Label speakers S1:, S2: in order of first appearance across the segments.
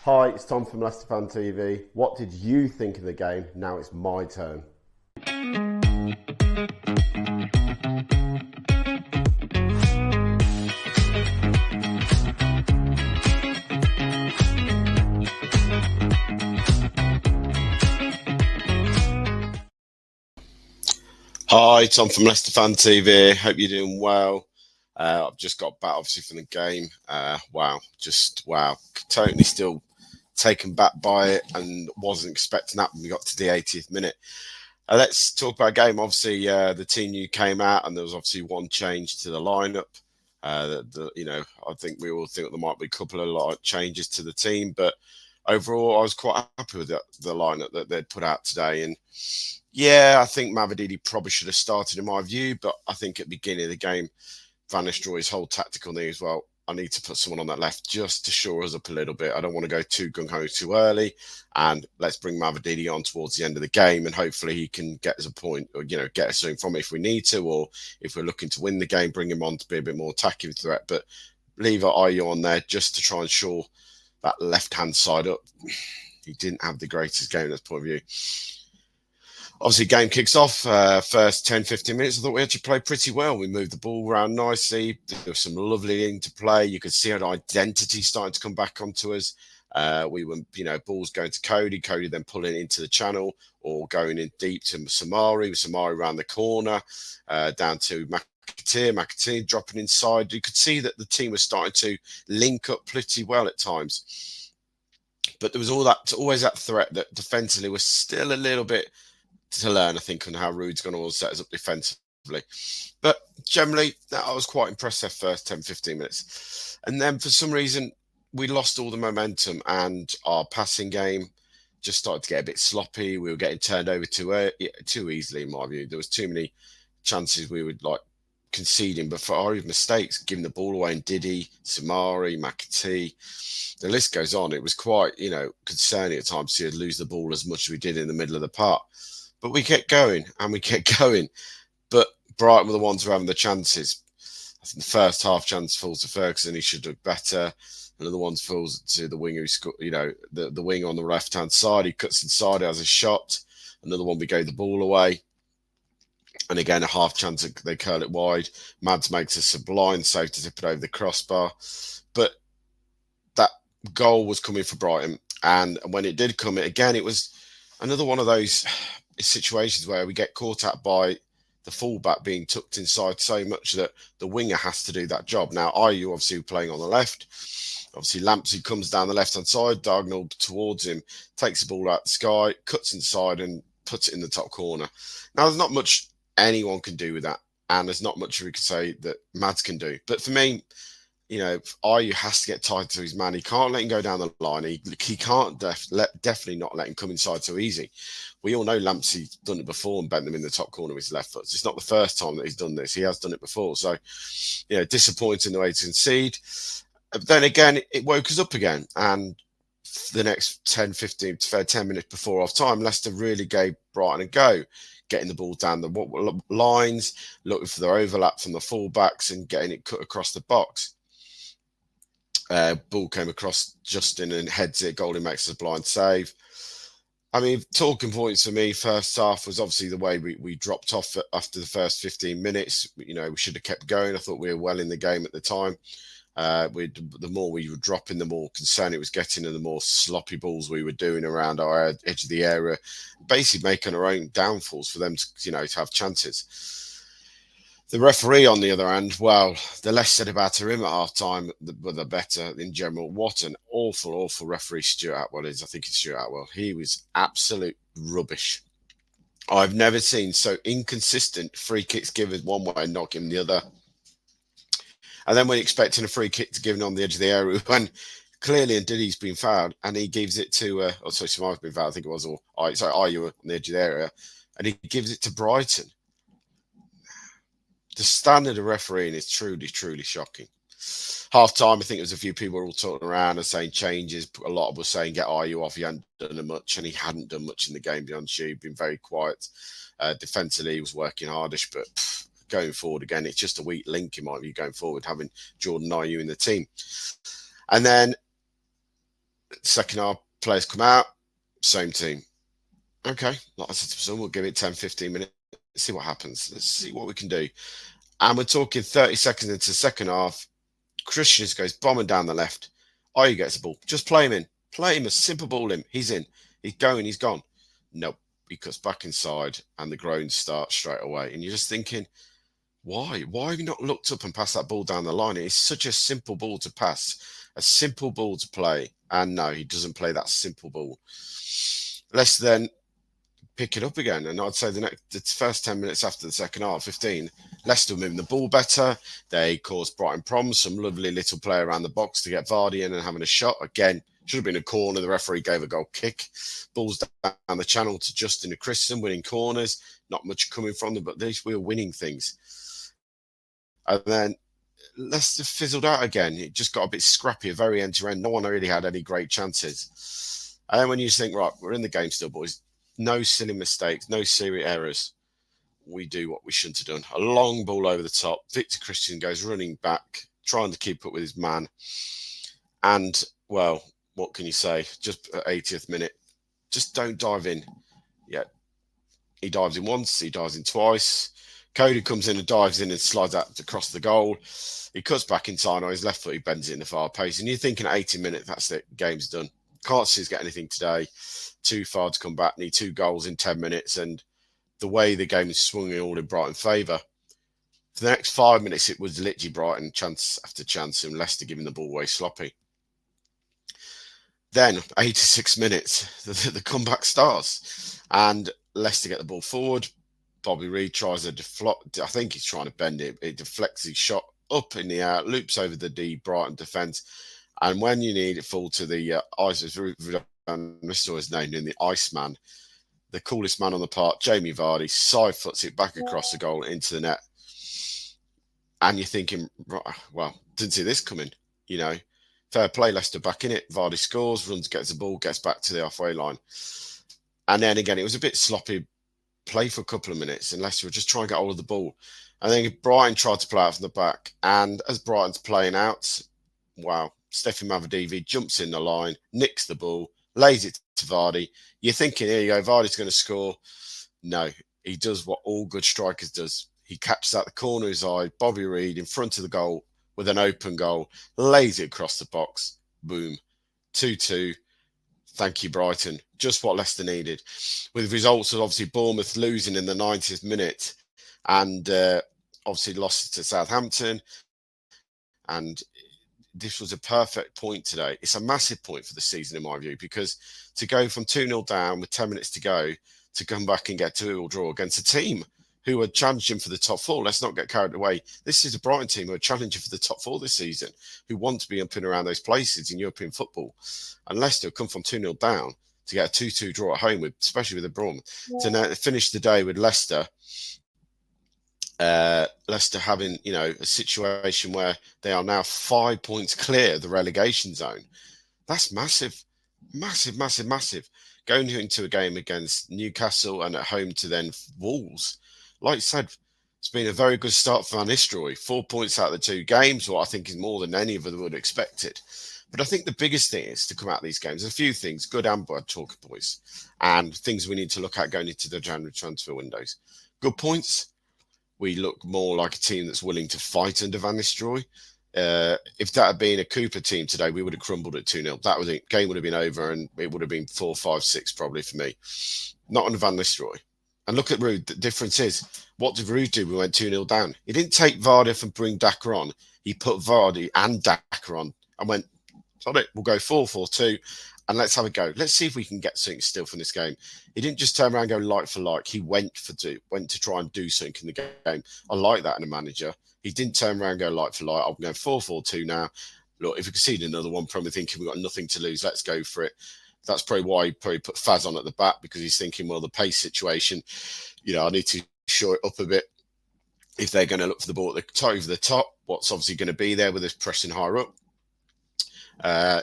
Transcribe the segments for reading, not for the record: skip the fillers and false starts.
S1: Hi, it's Tom from Leicester Fan TV. What did you think of the game? Now it's my turn. Hi, Tom from Leicester Fan TV. Hope you're doing well. I've just got back, obviously, from the game. Wow. Totally still taken back by it and wasn't expecting that when we got to the 80th minute. Let's talk about a game. Obviously, the team new came out and there was obviously one change to the lineup. I think we all think there might be a couple of changes to the team, but overall, I was quite happy with the lineup that they'd put out today. And yeah, I think Mavididi probably should have started in my view, but I think at the beginning of the game, Van Nistelrooy's whole tactical thing as well. I need to put someone on that left just to shore us up a little bit. I don't want to go too gung-ho too early, and let's bring Mavididi on towards the end of the game, and hopefully he can get us a point, or get us something from it if we need to, or if we're looking to win the game, bring him on to be a bit more attacking threat. But leave Ayew on there just to try and shore that left-hand side up. He didn't have the greatest game at this point of view. Obviously, game kicks off. First 10, 15 minutes, I thought we actually played pretty well. We moved the ball around nicely. There was some lovely interplay. You could see an identity starting to come back onto us. We were, balls going to Cody then pulling into the channel or going in deep to Samari, with Samari around the corner, down to McAteer dropping inside. You could see that the team was starting to link up pretty well at times. But there was always that threat that defensively was still a little bit to learn, I think, on how Rude's going to set us up defensively. But generally, I was quite impressed their first 10, 15 minutes. And then for some reason, we lost all the momentum and our passing game just started to get a bit sloppy. We were getting turned over too easily, in my view. There was too many chances we would conceding before our mistakes, giving the ball away in Didi, Samari, McAtee. The list goes on. It was quite, concerning at times to lose the ball as much as we did in the middle of the park. But we kept going and we kept going. But Brighton were the ones who were having the chances. I think the first half chance falls to Ferguson. He should do better. Another one falls to the winger who scored, the wing on the left-hand side. He cuts inside, has a shot. Another one, we gave the ball away. And again, a half chance, they curl it wide. Mads makes a sublime save to tip it over the crossbar. But that goal was coming for Brighton. And when it did come, it was another one of those situations where we get caught out by the fullback being tucked inside so much that the winger has to do that job. Now, Ayew obviously playing on the left. Obviously, Lampsey comes down the left-hand side, diagonal towards him, takes the ball out the sky, cuts inside and puts it in the top corner. Now, there's not much anyone can do with that, and there's not much we could say that Mads can do. But for me, Ayew has to get tied to his man. He can't let him go down the line. He can't definitely not let him come inside so easy. We all know Lampsey's done it before and bent them in the top corner with his left foot. It's not the first time that he's done this. He has done it before. So, disappointing the way to concede. But then again, it woke us up again. And the next 10 minutes before half time, Leicester really gave Brighton a go, getting the ball down the lines, looking for their overlap from the fullbacks and getting it cut across the box. Ball came across Justin and heads it. Golding makes a blind save. I mean, talking points for me, first half was obviously the way we dropped off after the first 15 minutes. We should have kept going. I thought we were well in the game at the time. The more we were dropping, the more concern it was getting, and the more sloppy balls we were doing around our edge of the area, basically making our own downfalls for them to have chances. The referee, on the other hand, well, the less said about him at half time, the better in general. What an awful referee Stuart Atwell is. I think it's Stuart Atwell. He was absolute rubbish. I've never seen so inconsistent free kicks given one way and not given the other. And then when expecting a free kick to give him on the edge of the area, when clearly Ndidi's been fouled, and he gives it to, Samari's been fouled, I think it was, Ayew on the edge of the area, and he gives it to Brighton. The standard of refereeing is truly, truly shocking. Half time, I think there was a few people were all talking around and saying changes. A lot of us saying get Ayew off. He hadn't done much, and he hadn't done much in the game beyond She'd been very quiet. Defensively, he was working hardish, but going forward again, it's just a weak link in my view going forward, having Jordan Ayew in the team. And then Second half, players come out, same team. Okay, like I said to someone, we'll give it 10, 15 minutes, see what happens. Let's see what we can do. And we're talking 30 seconds into the second half. Christian just goes bombing down the left. Ayew gets the ball. Just play him in. Play him a simple ball in. He's in. He's going. He's gone. Nope. He cuts back inside and the groans start straight away. And you're just thinking, why? Why have you not looked up and passed that ball down the line? It's such a simple ball to pass, a simple ball to play. And no, he doesn't play that simple ball. Let's then pick it up again. And I'd say the first 10 minutes after the second half, 15, Leicester moving the ball better. They caused Brighton problems. Some lovely little play around the box to get Vardy in and having a shot. Again, should have been a corner. The referee gave a goal kick. Balls down the channel to Justin and Christensen, winning corners. Not much coming from them, but we were winning things. And then Leicester fizzled out again. It just got a bit scrappy, very end-to-end. No one really had any great chances. And then when you think, right, we're in the game still, boys. No silly mistakes, no serious errors. We do what we shouldn't have done. A long ball over the top. Victor Christian goes running back, trying to keep up with his man. And, well, what can you say? Just at 80th minute, just don't dive in. Yeah, he dives in once, he dives in twice. Cody comes in and dives in and slides out across the goal. He cuts back inside on his left foot, he bends it in the far post. And you're thinking at 80 minutes, that's it, game's done. Can't see us get anything today. Too far to come back. Need 2 goals in 10 minutes. And the way the game is swung all in Brighton favour. For the next 5 minutes, it was literally Brighton chance after chance and Leicester giving the ball away sloppy. Then, 86 minutes, the comeback starts. And Leicester get the ball forward. Bobby Reid tries a deflect. I think he's trying to bend it. It deflects his shot up in the air, loops over the Brighton defence. And when you need it, fall to the ice, Mr. is named in the Iceman, the coolest man on the park, Jamie Vardy, side foots it back across the goal into the net. And you're thinking, well, didn't see this coming, you know. Fair play, Leicester back in it. Vardy scores, runs, gets the ball, gets back to the halfway line. And then again, it was a bit sloppy play for a couple of minutes, and Leicester were just trying to get hold of the ball. And then Brighton tried to play out from the back. And as Brighton's playing out, wow, Stefan Mavadivi jumps in the line, nicks the ball, lays it to Vardy. You're thinking, here you go, Vardy's going to score. No, he does what all good strikers does. He catches out the corner of his eye, Bobby Reid in front of the goal with an open goal, lays it across the box. Boom. 2-2. Thank you, Brighton. Just what Leicester needed. With results of obviously Bournemouth losing in the 90th minute and obviously lost to Southampton. And this was a perfect point today. It's a massive point for the season, in my view, because to go from 2-0 down with 10 minutes to go to come back and get 2-2 draw against a team who are challenging for the top 4. Let's not get carried away. This is a Brighton team who are challenging for the top 4 this season, who want to be up and around those places in European football. And Leicester have come from 2-0 down to get a 2-2 draw at home, with, especially with the Brom. Yeah. To now finish the day with Leicester having, you know, a situation where they are now 5 points clear of the relegation zone. That's massive, massive, massive, massive. Going into a game against Newcastle and at home to then Wolves. Like I said, it's been a very good start for Van Nistelrooy. 4 points out of the 2 games, what I think is more than any of them would have expected. But I think the biggest thing is to come out of these games. There's a few things, good and bad, talking boys, and things we need to look at going into the January transfer windows. Good points. We look more like a team that's willing to fight under Van Nistelrooy. If that had been a Cooper team today, we would have crumbled at 2-0. That was it. Game would have been over, and it would have been 4-5-6 probably for me. Not under Van Nistelrooy. And look at Ruud. The difference is, what did Ruud do? We went 2-0 down. He didn't take Vardy off and bring Daka on. He put Vardy and Daka on and went, sorry, we'll go 4-4-2 and let's have a go. Let's see if we can get something still from this game. He didn't just turn around and go like for like. He went to try and do something in the game. I like that in a manager. He didn't turn around and go like for like. I'm going 4-4-2 now. Look, if we concede another one, probably thinking we've got nothing to lose, let's go for it. That's probably why he probably put Faz on at the back, because he's thinking, well, the pace situation, you know, I need to shore it up a bit. If they're going to look for the ball at the over the top, what's obviously going to be there with us pressing higher up.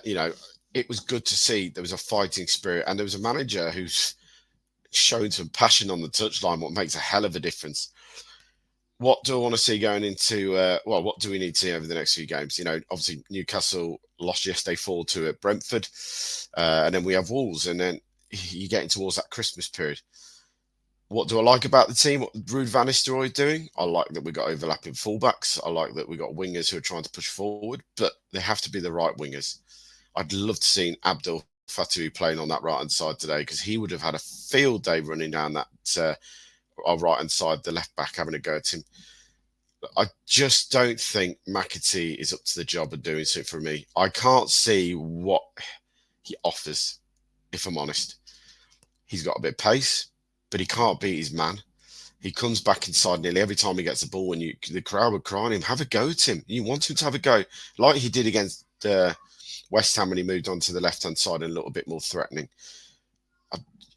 S1: You know, it was good to see there was a fighting spirit, and there was a manager who's shown some passion on the touchline, what makes a hell of a difference. what do I want to see going into, what do we need to see over the next few games? Obviously Newcastle lost yesterday 4-2 at Brentford. And then we have Wolves, and then you're getting towards that Christmas period. What do I like about the team? What Ruud van Nistelrooy doing? I like that we got overlapping fullbacks. I like that we got wingers who are trying to push forward, but they have to be the right wingers. I'd love to see Abdul Fattah playing on that right-hand side today, because he would have had a field day running down that our right-hand side, the left-back, having a go at him. I just don't think McAtee is up to the job of doing so for me. I can't see what he offers, if I'm honest. He's got a bit of pace, but he can't beat his man. He comes back inside nearly every time he gets the ball, and the crowd would cry on him, have a go at him. You want him to have a go, like he did against West Ham when he moved on to the left-hand side and a little bit more threatening.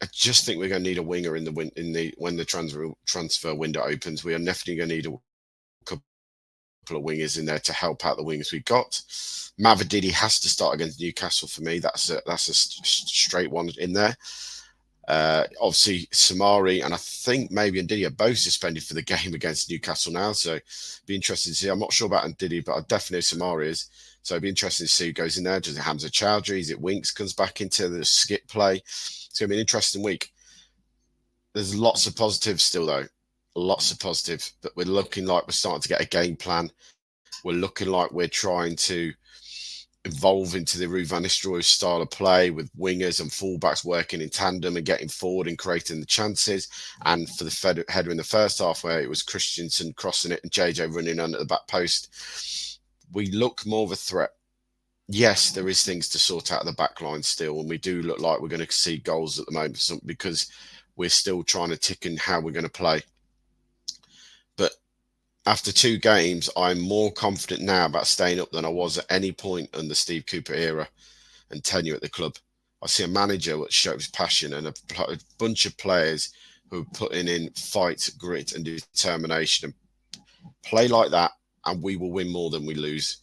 S1: I just think we're going to need a winger when the transfer window opens. We are definitely going to need a couple of wingers in there to help out the wingers we've got. Mavididi has to start against Newcastle for me. That's a straight one in there. Obviously Samari and I think maybe Ndidi are both suspended for the game against Newcastle now, so be interested to see. I'm not sure about Ndidi, but I definitely know Samari is, so it'd be interesting to see who goes in there. Does it Hamza Chowdhury? Is it Winks comes back into the skip play? It's going to be an interesting week. There's lots of positives still though, lots of positive, but we're looking like we're starting to get a game plan. We're looking like we're trying to evolve into the Ruud van Nistelrooy style of play, with wingers and fullbacks working in tandem and getting forward and creating the chances. And for the header in the first half, where it was Christensen crossing it and JJ running under the back post, we look more of a threat. Yes, there is things to sort out of the back line still, and we do look like we're going to see goals at the moment because we're still trying to tick in how we're going to play. But after 2 games, I'm more confident now about staying up than I was at any point in the Steve Cooper era and tenure at the club. I see a manager that shows passion and a bunch of players who are putting in fight, grit and determination, and play like that, and we will win more than we lose.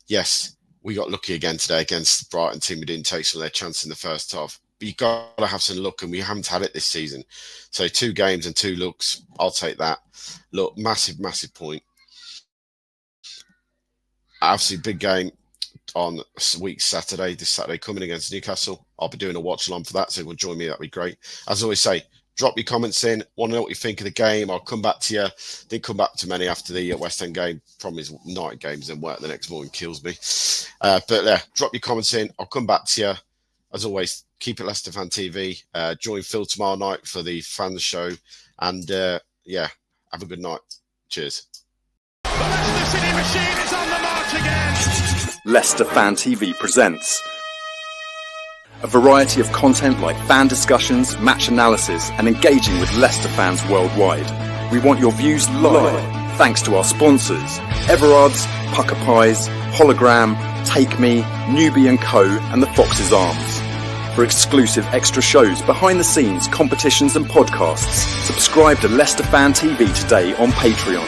S1: Yes, we got lucky again today against the Brighton team. We didn't take some of their chance in the first half. But you've got to have some luck, and we haven't had it this season. So 2 games and 2 looks, I'll take that. Look, massive, massive point. Obviously, big game on this Saturday coming against Newcastle. I'll be doing a watch along for that, so if you want to join me, that'd be great. As I always say, drop your comments in. Want to know what you think of the game? I'll come back to you. Didn't come back to many after the West Ham game. Problem is, night games and work the next morning kills me. Drop your comments in. I'll come back to you. As always, keep it Leicester Fan TV. Join Phil tomorrow night for the fans show. And have a good night. Cheers.
S2: The Leicester City machine is on the march again.
S3: Leicester Fan TV presents a variety of content like fan discussions, match analysis, and engaging with Leicester fans worldwide. We want your views live, thanks to our sponsors, Everard's, Pucker Pies, Hologram, Take Me, Newbie & Co, and the Fox's Arms. For exclusive extra shows, behind the scenes, competitions and podcasts, subscribe to Leicester Fan TV today on Patreon.